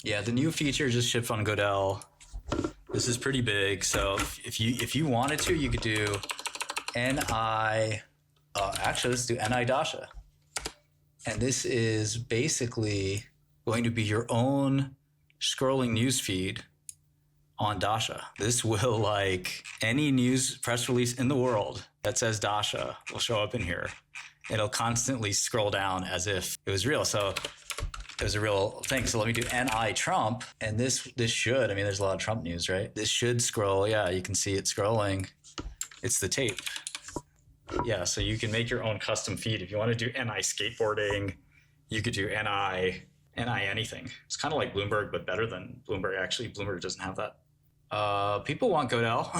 Yeah, the new feature just shipped on Godel. This is pretty big. So if you wanted to, you could do actually, let's do 𝗕𝗍𝗂𝗧𝗜𝗢𝗍𝗍. And this is basically going to be your own scrolling newsfeed on 𝗕𝗍𝗂. This will, like, any news press release in the world that says 𝗕𝗍𝗂 will show up in here. It'll constantly scroll down as if it was real. So it was a real thing. So let me do 𝗕𝗍𝗏, and this should, I mean, there's a lot of Trump news, right? This should scroll. Yeah, you can see it scrolling. It's the tape. Yeah, so you can make your own custom feed. If you want to do 𝗕𝗍 skateboarding, you could do 𝗕𝗍 anything. It's kind of like Bloomberg, but better than Bloomberg. Actually, Bloomberg doesn't have that. People want Godel.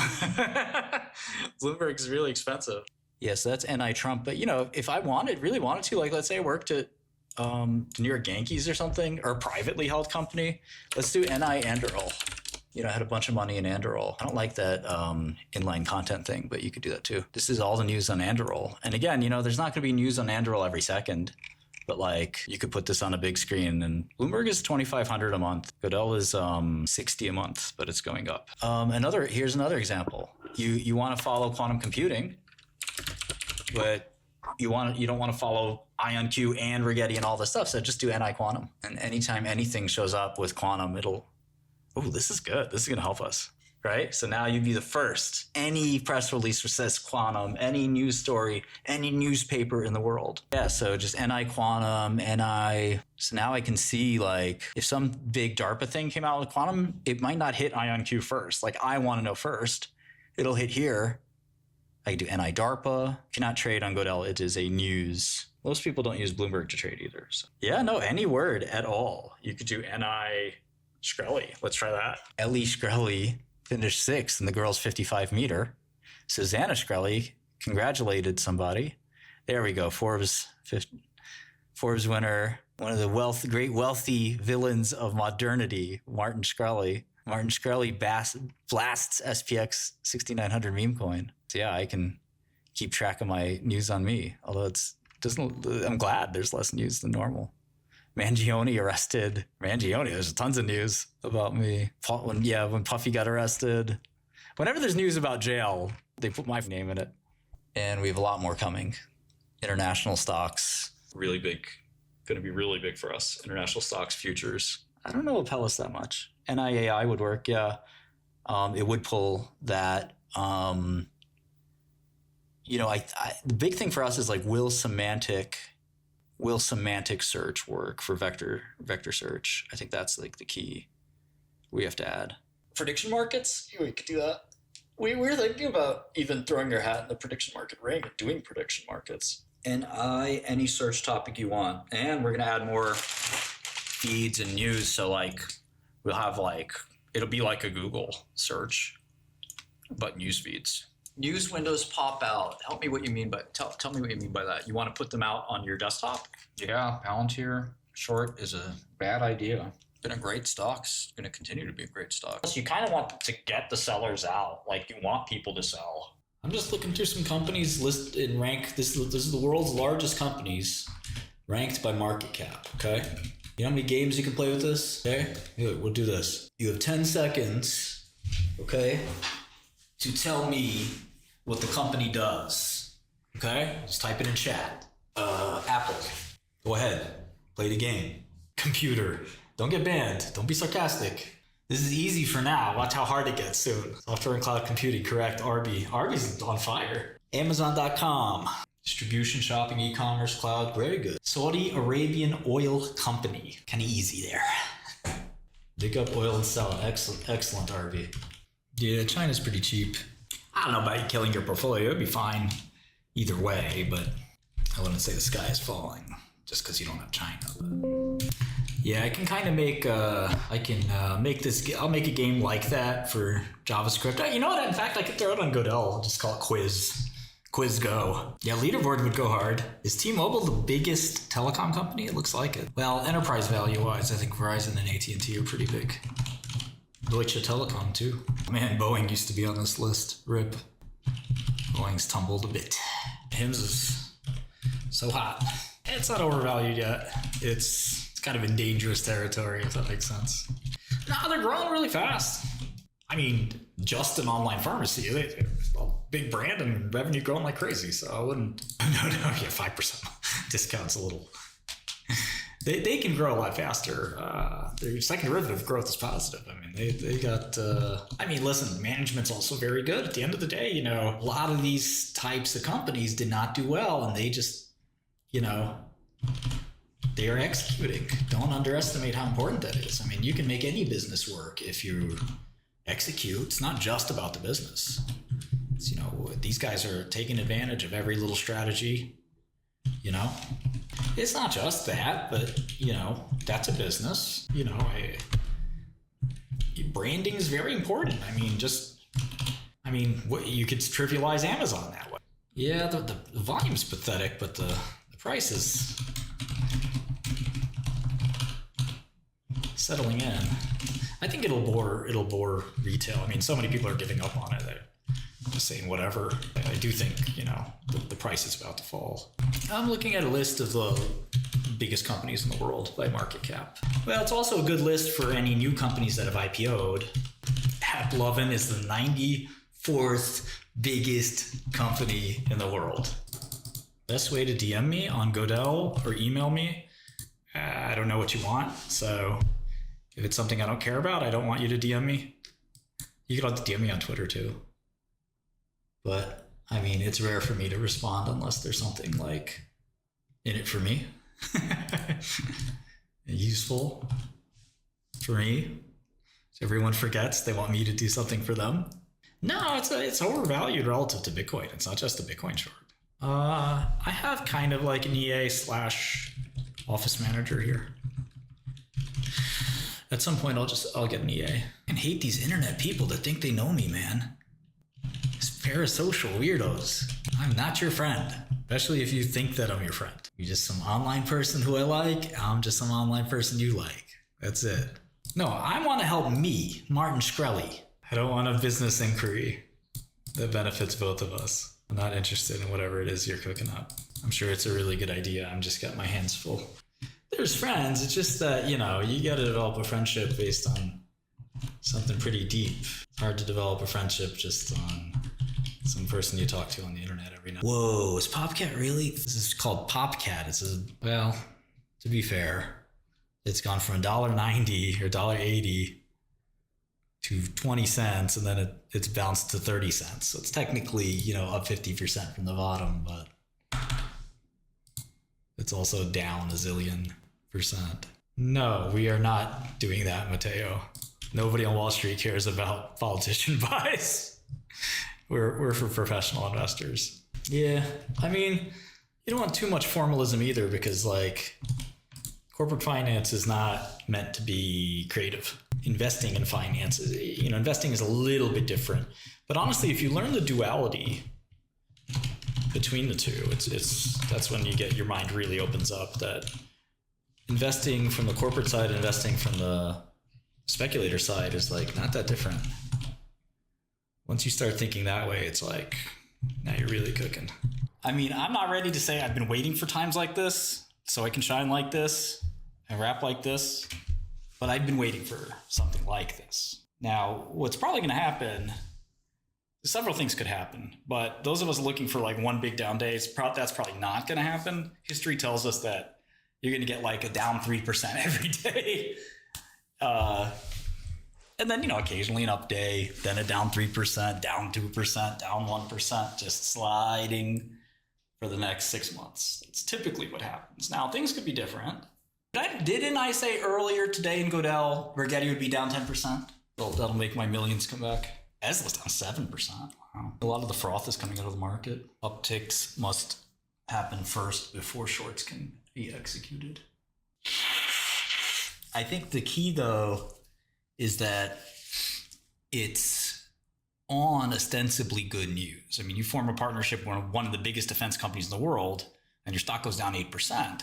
Bloomberg is really expensive. Yeah, so that's 𝗕𝗍𝗏. But, you know, if I really wanted to, like, let's say I worked at the New York Yankees or something, or a privately held company, let's do 𝗕𝗍𝗏𝗏. You know, I had a bunch of money in 𝗓𝗏. I don't like that inline content thing, but you could do that too. This is all the news on 𝗓𝗏. And again, you know, there's not going to be news on 𝗓𝗏 every second, but like you could put this on a big screen. And Bloomberg is $2,500 a month. Godel is $60 a month, but it's going up. Here's another example. You want to follow quantum computing, but you don't want to follow IonQ and Rigetti and all this stuff. So just do 𝗕𝗍𝒠. And anytime anything shows up with quantum, oh, this is good. This is going to help us, right? So now you'd be the first. Any press release that says quantum, any news story, any newspaper in the world. Yeah, so just 𝗕𝗍𝒠𝒠. So now I can see, like, if some big DARPA thing came out with quantum, it might not hit IonQ first. Like, I want to know first. It'll hit here. I can do 𝗕𝗍𝗏𝗏. Cannot trade on Godel. It is a news. Most people don't use Bloomberg to trade either. So. Yeah, no, any word at all. You could do Shkreli. Let's try that. 𝗕𝗍𝗀𝗍𝗍 finished 6th in the girls' 55 meter. Susanna Shkreli congratulated somebody. There we go. Forbes winner, one of the great wealthy villains of modernity, Martin Shkreli. Martin Shkreli blasts SPX 6900 meme coin. So yeah, I can keep track of my news on me. Although I'm glad there's less news than normal. Mangione arrested. There's tons of news about me. When Puffy got arrested. Whenever there's news about jail, they put my name in it. And we have a lot more coming. International stocks. Really big. Going to be really big for us. International stocks, futures. I don't know Apellis that much. NIAI would work, yeah. It would pull that. The big thing for us is like, will semantic search work for vector search? I think that's like the key we have to add. Prediction markets? We could do that. We were thinking about even throwing your hat in the prediction market ring and doing prediction markets. Any search topic you want. And we're going to add more feeds and news. So like we'll have it'll be like a Google search, but news feeds. News windows pop out. Tell me what you mean by that. You want to put them out on your desktop? Yeah, Palantir short is a bad idea. Been a great stocks. Going to continue to be a great stock. You kind of want to get the sellers out. Like, you want people to sell. I'm just looking through some companies listed and rank. This is the world's largest companies ranked by market cap. Okay. You know how many games you can play with this? Okay. We'll do this. You have 10 seconds. Okay. To tell me what the company does. Okay? Just type it in chat. Apple. Go ahead. Play the game. Computer. Don't get banned. Don't be sarcastic. This is easy for now. Watch how hard it gets soon. Software and cloud computing. Correct. Arby's on fire. Amazon.com. Distribution, shopping, e-commerce, cloud. Very good. Saudi Arabian Oil Company. Kind of easy there. Dig up oil and sell it. Excellent, Arby. Yeah, China's pretty cheap. I don't know about you killing your portfolio. It'd be fine either way, but I wouldn't say the sky is falling just because you don't have China. But yeah, I can kind of make, I'll make a game like that for JavaScript. You know what? In fact, I could throw it on Godel. I'll just call it Quiz Go. Yeah, leaderboard would go hard. Is T-Mobile the biggest telecom company? It looks like it. Well, enterprise value-wise, I think Verizon and AT&T are pretty big. Deutsche Telekom too. Man, Boeing used to be on this list. RIP. Boeing's tumbled a bit. HIMS is so hot. It's not overvalued yet. It's kind of in dangerous territory, if that makes sense. No, they're growing really fast. I mean, just an online pharmacy, they're a big brand and revenue growing like crazy. So I wouldn't, yeah, 5% discounts a little. They can grow a lot faster. Their second derivative growth is positive. I mean, they got, I mean, listen, management's also very good. At the end of the day, you know, a lot of these types of companies did not do well, and they just, you know, they are executing. Don't underestimate how important that is. I mean, you can make any business work if you execute. It's not just about the business. It's, you know, these guys are taking advantage of every little strategy, you know. It's not just that, but, you know, that's a business. You know, branding is very important. I mean, you could trivialize Amazon that way. Yeah, the volume's pathetic, but the price is settling in. I think it'll bore retail. I mean, so many people are giving up on it. They're just saying whatever. I do think, you know, the price is about to fall. I'm looking at a list of the biggest companies in the world by market cap. Well, it's also a good list for any new companies that have IPO'd. Applovin is the 94th biggest company in the world. Best way to DM me on Godel or email me. I don't know what you want, so if it's something I don't care about, I don't want you to DM me. You can also DM me on Twitter too. But I mean, it's rare for me to respond unless there's something like in it for me. Useful for me. So everyone forgets they want me to do something for them. No, it's overvalued relative to Bitcoin. It's not just a Bitcoin short. I have kind of like an EA/office manager here. At some point, I'll get an EA. I hate these internet people that think they know me, man. These parasocial weirdos. I'm not your friend, especially if you think that I'm your friend. You're just some online person who I like. I'm just some online person you like. That's it. No, I want to help me, Martin Shkreli. I don't want a business inquiry that benefits both of us. I'm not interested in whatever it is you're cooking up. I'm sure it's a really good idea. I'm just got my hands full. There's friends. It's just that, you know, you got to develop a friendship based on something pretty deep. It's hard to develop a friendship just on some person you talk to on the internet every night. Whoa, is POPCAT really? This is called POPCAT. Well, to be fair, it's gone from $1.90 or $1.80 to 20 cents, and then it's bounced to 30 cents. So it's technically, you know, up 50% from the bottom, but it's also down a zillion %. No, we are not doing that, Mateo. Nobody on Wall Street cares about politician buys. We're for professional investors. Yeah, I mean, you don't want too much formalism either, because like corporate finance is not meant to be creative. Investing in finance, you know, investing is a little bit different. But honestly, if you learn the duality between the two, that's when your mind really opens up, that investing from the corporate side and investing from the speculator side is like not that different. Once you start thinking that way, it's like, now you're really cooking. I mean, I'm not ready to say I've been waiting for times like this so I can shine like this and rap like this, but I've been waiting for something like this. Now, what's probably going to happen, several things could happen, but those of us looking for like one big down day, that's probably not going to happen. History tells us that you're going to get like a down 3% every day. And then, you know, occasionally an up day, then a down 3%, down 2%, down 1%, just sliding for the next 6 months. That's typically what happens. Now, things could be different. Didn't I say earlier today in Godel, Rigetti would be down 10%? Well, that'll make my millions come back. Tesla's down 7%. Wow. A lot of the froth is coming out of the market. Upticks must happen first before shorts can be executed. I think the key, though, is that it's on ostensibly good news. I mean, you form a partnership with one of the biggest defense companies in the world, and your stock goes down 8%.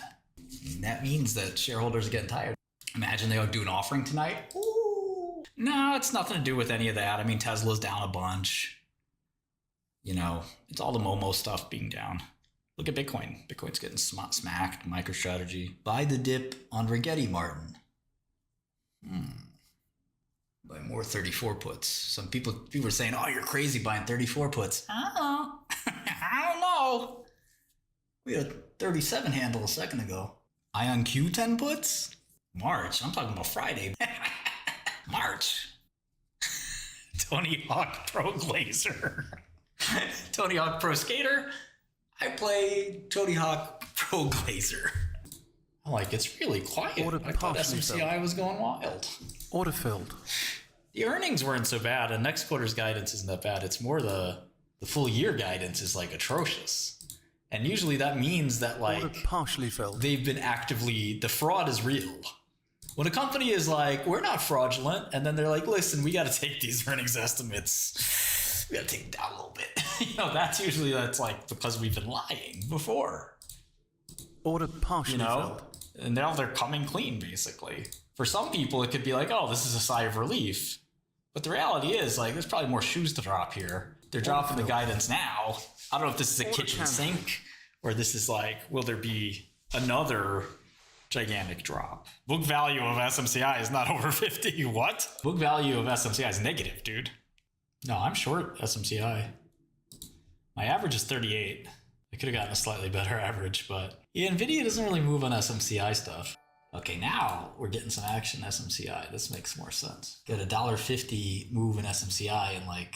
And that means that shareholders are getting tired. Imagine they do an offering tonight. Ooh. No, it's nothing to do with any of that. I mean, Tesla's down a bunch. You know, it's all the Momo stuff being down. Look at Bitcoin. Bitcoin's getting smacked. MicroStrategy. Buy the dip on 𝗥𝗍𝗍𝗧𝗏. Buy more 34 puts. Some people are saying, oh, you're crazy buying 34 puts. I don't know. We had a 37 handle a second ago. IonQ 10 puts? March. I'm talking about Friday. March. 𝗕𝗏𝗂𝗡 Pro Glazer. 𝗕𝗏𝗂𝗡 Pro Skater. I play 𝗕𝗏𝗂𝗡 Pro Glazer. Like, it's really quiet. I thought SMCI was going wild. Order filled. The earnings weren't so bad, and next quarter's guidance isn't that bad. It's more the full year guidance is like atrocious. And usually that means that like Order partially filled. they've been actively, the fraud is real. When a company is like, we're not fraudulent, and then they're like, listen, we got to take these earnings estimates, we got to take them down a little bit. That's like because we've been lying before. Order partially filled. And now they're coming clean, basically. For some people, it could be like, oh, this is a sigh of relief. But the reality is, like, there's probably more shoes to drop here. They're dropping the guidance now. I don't know if this is a kitchen sink or this is like, will there be another gigantic drop? Book value of SMCI is not over 50. What? Book value of SMCI is negative, dude. No, I'm short SMCI. My average is 38. I could have gotten a slightly better average, but yeah, NVIDIA doesn't really move on SMCI stuff. Okay, now we're getting some action in SMCI. This makes more sense. Get a $1.50 move in SMCI in like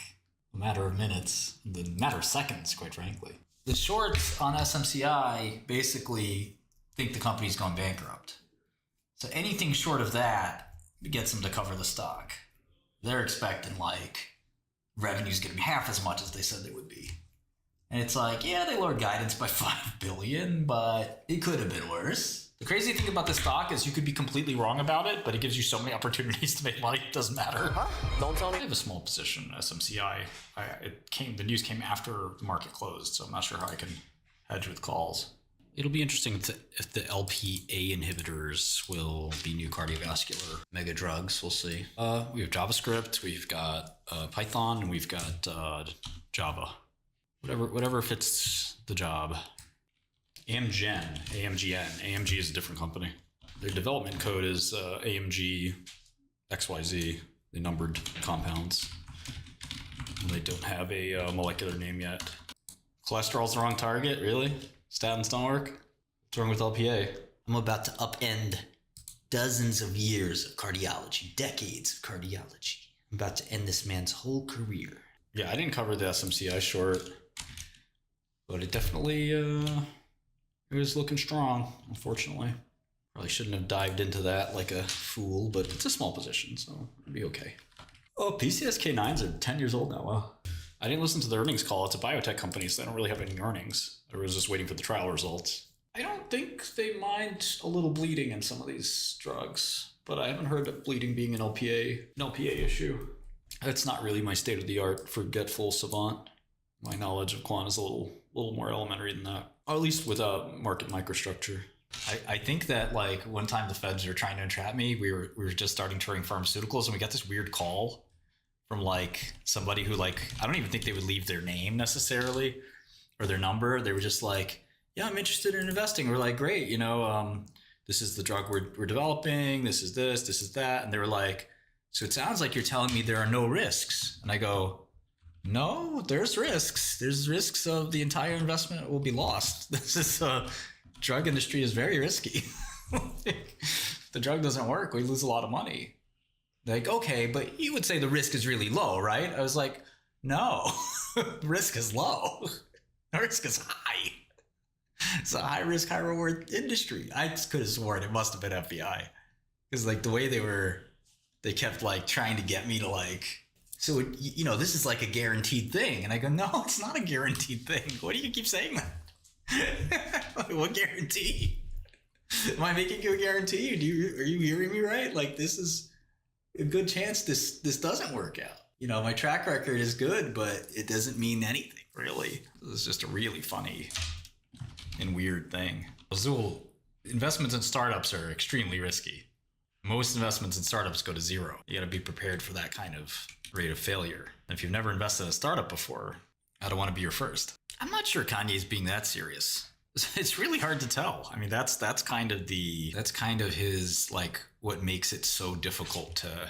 a matter of minutes, a matter of seconds, quite frankly. The shorts on SMCI basically think the company's gone bankrupt. So anything short of that gets them to cover the stock. They're expecting like revenue's going to be half as much as they said they would be. And it's like, yeah, they lowered guidance by $5 billion, but it could have been worse. The crazy thing about this stock is you could be completely wrong about it, but it gives you so many opportunities to make money, it doesn't matter. Don't tell me. I have a small position in SMCI. The news came after the market closed, so I'm not sure how I can hedge with calls. It'll be interesting if the LPA inhibitors will be new cardiovascular mega drugs. We'll see. We have JavaScript, we've got Python, and we've got Java. Whatever fits the job. AMG is a different company. Their development code is AMG XYZ, the numbered compounds. And they don't have a molecular name yet. Cholesterol's the wrong target, really? Statins don't work? What's wrong with LPA? I'm about to upend dozens of years of cardiology, decades of cardiology. I'm about to end this man's whole career. Yeah, I didn't cover the SMCI short, but it definitely it was looking strong, unfortunately. Probably shouldn't have dived into that like a fool, but it's a small position, so it'll be okay. Oh, PCSK9s are 10 years old now. Wow. I didn't listen to the earnings call. It's a biotech company, so they don't really have any earnings. I was just waiting for the trial results. I don't think they mind a little bleeding in some of these drugs, but I haven't heard of bleeding being an LPA issue. That's not really my state-of-the-art forgetful savant. My knowledge of quant is a little more elementary than that, or at least with a market microstructure. I think that like one time the feds were trying to entrap me. We were just starting touring pharmaceuticals, and we got this weird call from like somebody who like, I don't even think they would leave their name necessarily or their number. They were just like, yeah, I'm interested in investing. We're like, great, this is the drug we're developing. This is that. And they were like, so it sounds like you're telling me there are no risks. And I go, no, there's risks. There's risks of the entire investment will be lost. Drug industry is very risky. If the drug doesn't work, we lose a lot of money. Like, okay, but you would say the risk is really low, right? I was like, no, risk is low. Risk is high. It's a high risk, high reward industry. I could have sworn it must have been FBI. Because like the way they kept like trying to get me to like, so, this is like a guaranteed thing. And I go, no, it's not a guaranteed thing. Why do you keep saying that? What guarantee? Am I making you a guarantee? Are you hearing me right? Like, this is a good chance this doesn't work out. My track record is good, but it doesn't mean anything, really. This is just a really funny and weird thing. Azul, investments in startups are extremely risky. Most investments in startups go to zero. You got to be prepared for that kind of rate of failure. And if you've never invested in a startup before, I don't want to be your first. I'm not sure Kanye's being that serious. It's really hard to tell. I mean, that's kind of his, like, what makes it so difficult to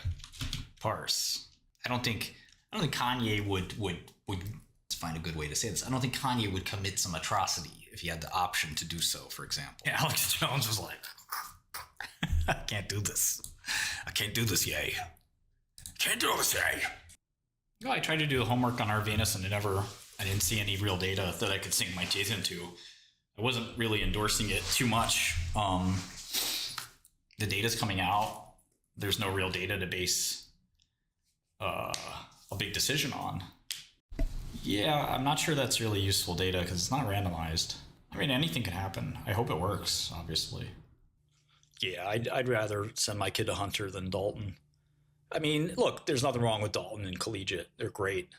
parse. I don't think Kanye would let's find a good way to say this. I don't think Kanye would commit some atrocity if he had the option to do so, for example. Yeah, Alex Jones was like, I can't do this. I can't do this, yay. Can't do this, yay. Well, I tried to do the homework on Arvinas and I didn't see any real data that I could sink my teeth into. I wasn't really endorsing it too much. The data's coming out. There's no real data to base a big decision on. Yeah, I'm not sure that's really useful data because it's not randomized. I mean, anything can happen. I hope it works, obviously. Yeah, I'd rather send my kid to Hunter than Dalton. I mean, look, there's nothing wrong with Dalton and collegiate. They're great.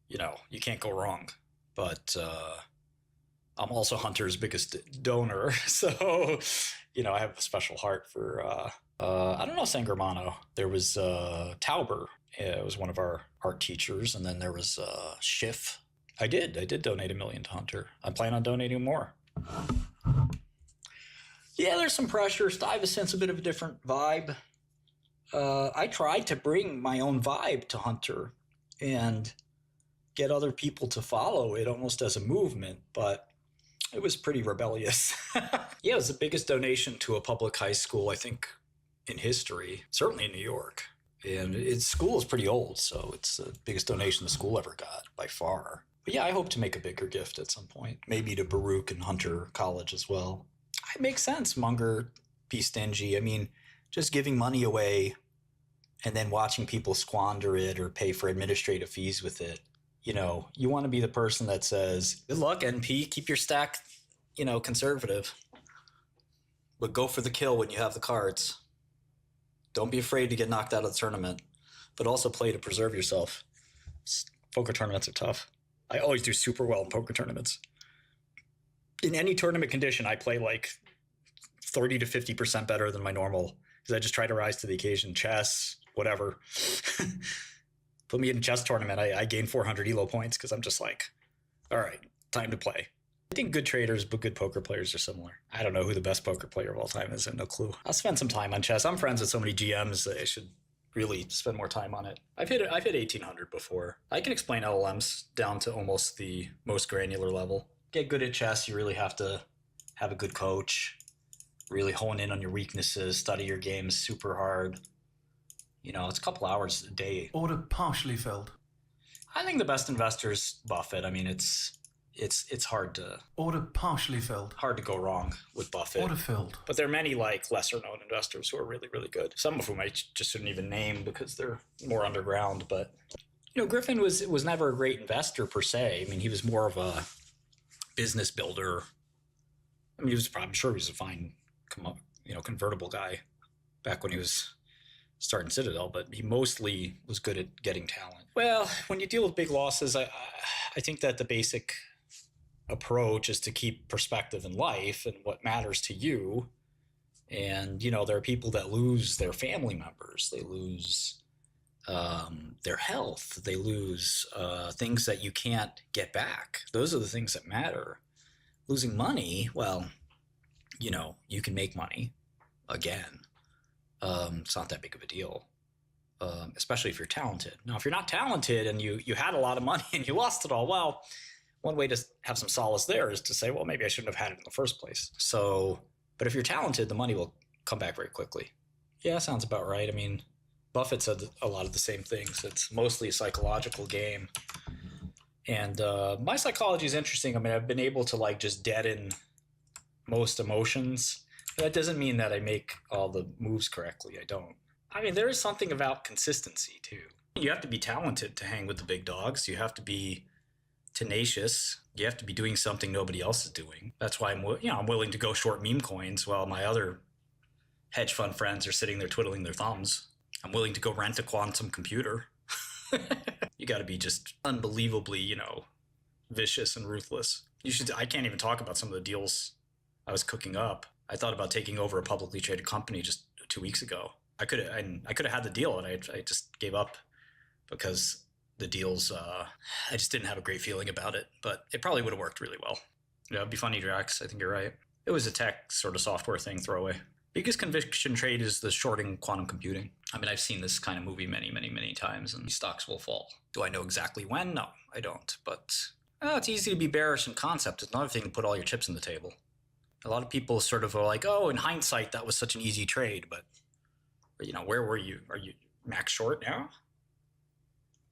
You know, you can't go wrong. But I'm also Hunter's biggest donor. So, you know, I have a special heart for, I don't know, San Germano. There was Tauber. It was one of our art teachers. And then there was Schiff. I did donate $1 million to Hunter. I plan on donating more. Yeah, there's some pressure. Stuyvesant's a bit of a different vibe. I tried to bring my own vibe to Hunter and get other people to follow it almost as a movement, but it was pretty rebellious. Yeah, it was the biggest donation to a public high school, I think, in history, certainly in New York. And its school is pretty old, so it's the biggest donation the school ever got by far. But yeah, I hope to make a bigger gift at some point, maybe to Baruch and Hunter College as well. It makes sense, Munger, be stingy. I mean, just giving money away and then watching people squander it or pay for administrative fees with it. You know, you want to be the person that says, good luck, NP, keep your stack, you know, conservative. But go for the kill when you have the cards. Don't be afraid to get knocked out of the tournament, but also play to preserve yourself. Poker tournaments are tough. I always do super well in poker tournaments. In any tournament condition, I play like 30 to 50% better than my normal because I just try to rise to the occasion. Chess, whatever. Put me in a chess tournament, I gain 400 elo points because I'm just like, all right, time to play. I think good traders but good poker players are similar. I don't know who the best poker player of all time is. I have no clue. I'll spend some time on chess. I'm friends with so many GMs that I should really spend more time on it. I've hit 1800 before. I can explain LLMs down to almost the most granular level. Get good at chess, you really have to have a good coach, really hone in on your weaknesses, study your games super hard. You know, it's a couple hours a day. Order partially filled. I think the best investor is Buffett. I mean, it's hard to Order partially filled. hard to go wrong with Buffett. Order filled. But there are many like lesser known investors who are really, really good. Some of whom I just shouldn't even name because they're more underground. But you know, Griffin was never a great investor per se. I mean, he was more of a business builder. I mean, I'm sure he was a fine, convertible guy back when he was starting Citadel, but he mostly was good at getting talent. Well, when you deal with big losses, I think that the basic approach is to keep perspective in life and what matters to you. And, you know, there are people that lose their family members. They lose their health. They lose things that you can't get back. Those are the things that matter. Losing money, well, you know, you can make money again. It's not that big of a deal, especially if you're talented. Now, if you're not talented and you had a lot of money and you lost it all, well, one way to have some solace there is to say, well, maybe I shouldn't have had it in the first place. So, but if you're talented, the money will come back very quickly. Yeah, sounds about right. I mean, Buffett said a lot of the same things. It's mostly a psychological game. And my psychology is interesting. I mean, I've been able to like just deaden most emotions. That doesn't mean that I make all the moves correctly. I don't. I mean, there is something about consistency too. You have to be talented to hang with the big dogs. You have to be tenacious. You have to be doing something nobody else is doing. That's why I'm willing to go short meme coins while my other hedge fund friends are sitting there twiddling their thumbs. I'm willing to go rent a quantum computer. You got to be just unbelievably, vicious and ruthless. I can't even talk about some of the deals I was cooking up. I thought about taking over a publicly traded company just 2 weeks ago. I could have had the deal, and I just gave up because the deals, I just didn't have a great feeling about it. But it probably would have worked really well. Yeah, it'd be funny, Drax. I think you're right. It was a tech sort of software thing, throwaway. Biggest conviction trade is the shorting quantum computing. I mean, I've seen this kind of movie many, many, many times, and stocks will fall. Do I know exactly when? No, I don't. But it's easy to be bearish in concept. It's another thing to put all your chips on the table. A lot of people sort of are like, oh, in hindsight, that was such an easy trade. But, where were you? Are you max short now?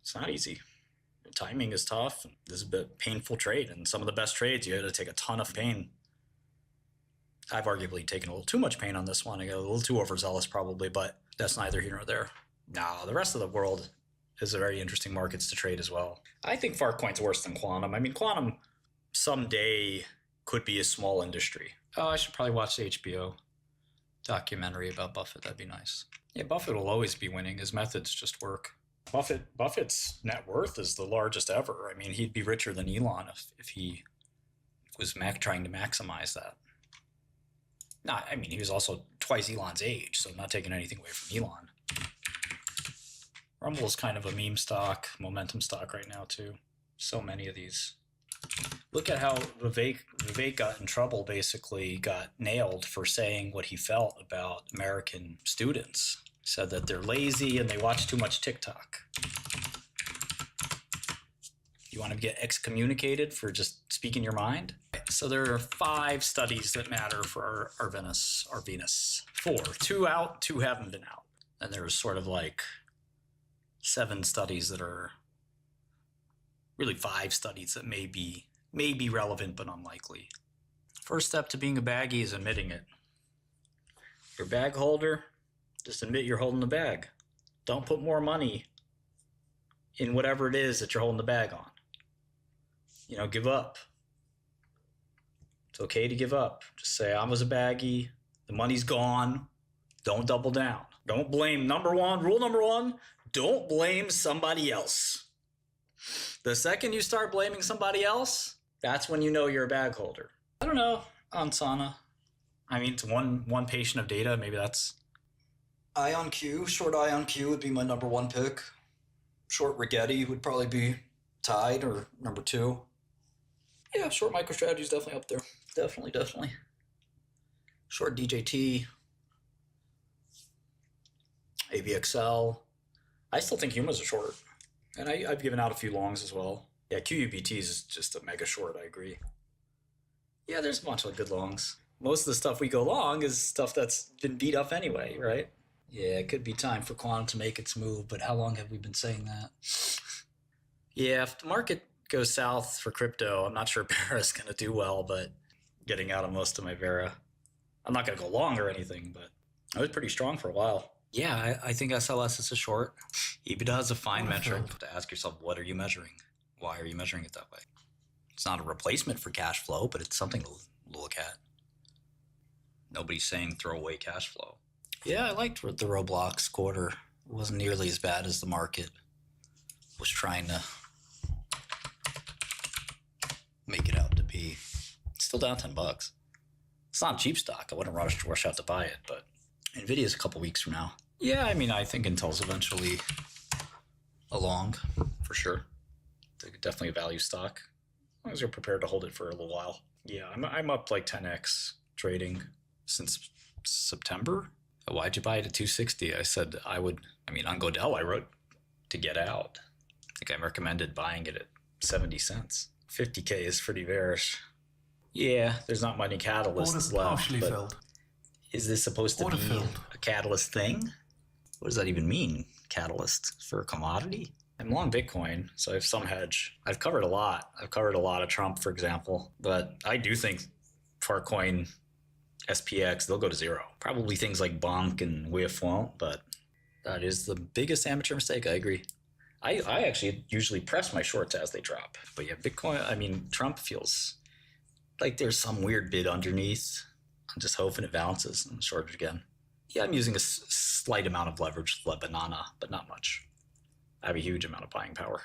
It's not easy. The timing is tough. This is a bit painful trade. And some of the best trades, you had to take a ton of pain. I've arguably taken a little too much pain on this one. I got a little too overzealous probably, but that's neither here nor there. No, the rest of the world is a very interesting markets to trade as well. I think Farcoin's worse than quantum. I mean, quantum someday could be a small industry. Oh, I should probably watch the HBO documentary about Buffett. That'd be nice. Yeah, Buffett will always be winning. His methods just work. Buffett's net worth is the largest ever. I mean, he'd be richer than Elon if he was trying to maximize that. He was also twice Elon's age, so I'm not taking anything away from Elon. Rumble is kind of a meme stock, momentum stock right now too. So many of these. Look at how Vivek got in trouble, basically got nailed for saying what he felt about American students. Said that they're lazy and they watch too much TikTok. You want to get excommunicated for just speaking your mind? So there are 5 studies that matter for Arvinas. 4. 2 out, 2 haven't been out. And there's sort of like 7 studies that are really 5 studies that may be relevant but unlikely. First step to being a baggie is admitting it. You're a bag holder, just admit you're holding the bag. Don't put more money in whatever it is that you're holding the bag on. Give up. It's okay to give up. Just say, I was a baggie. The money's gone. Don't double down. Don't blame. Rule number one, don't blame somebody else. The second you start blaming somebody else, that's when you know you're a bag holder. I don't know, on Sana. It's one patient of data. Maybe that's... IonQ, short IonQ would be my number 1 pick. Short Rigetti would probably be tied or number 2. Yeah, short MicroStrategy is definitely up there. Definitely. Short DJT. AVXL. I still think Huma's a short. And I've given out a few longs as well. Yeah, QUBT is just a mega short, I agree. Yeah, there's a bunch of good longs. Most of the stuff we go long is stuff that's been beat up anyway, right? Yeah, it could be time for quantum to make its move, but how long have we been saying that? Yeah, if the market goes south for crypto, I'm not sure Vera's going to do well, but getting out of most of my Vera. I'm not going to go long or anything, but I was pretty strong for a while. Yeah, I think SLS is a short. EBITDA is a fine metric to ask yourself, what are you measuring? Why are you measuring it that way? It's not a replacement for cash flow, but it's something to look at. Nobody's saying throw away cash flow. Yeah, I liked the Roblox quarter. It wasn't nearly as bad as the market was trying to make it out to be. It's still down $10. It's not a cheap stock. I wouldn't rush out to buy it, but Nvidia's a couple weeks from now. Yeah, I think Intel's eventually a long, for sure. Definitely a value stock, as long as you're prepared to hold it for a little while. Yeah, I'm up like 10x trading since September. Why'd you buy it at 260? I said I would. On Godel, I wrote to get out. I think I recommended buying it at 70 cents. 50K is pretty bearish. Yeah, there's not many catalysts left. But filled. Is this supposed to be a catalyst thing? What does that even mean? Catalyst for a commodity? I'm long Bitcoin, so I have some hedge. I've covered a lot. I've covered a lot of Trump, for example. But I do think Farcoin, SPX, they'll go to 0. Probably things like Bonk and 𝗕𝗄 won't, but that is the biggest amateur mistake. I agree. I actually usually press my shorts as they drop. But yeah, Bitcoin, Trump feels like there's some weird bid underneath. I'm just hoping it bounces and short it again. Yeah, I'm using a slight amount of leverage, banana, but not much. I have a huge amount of buying power.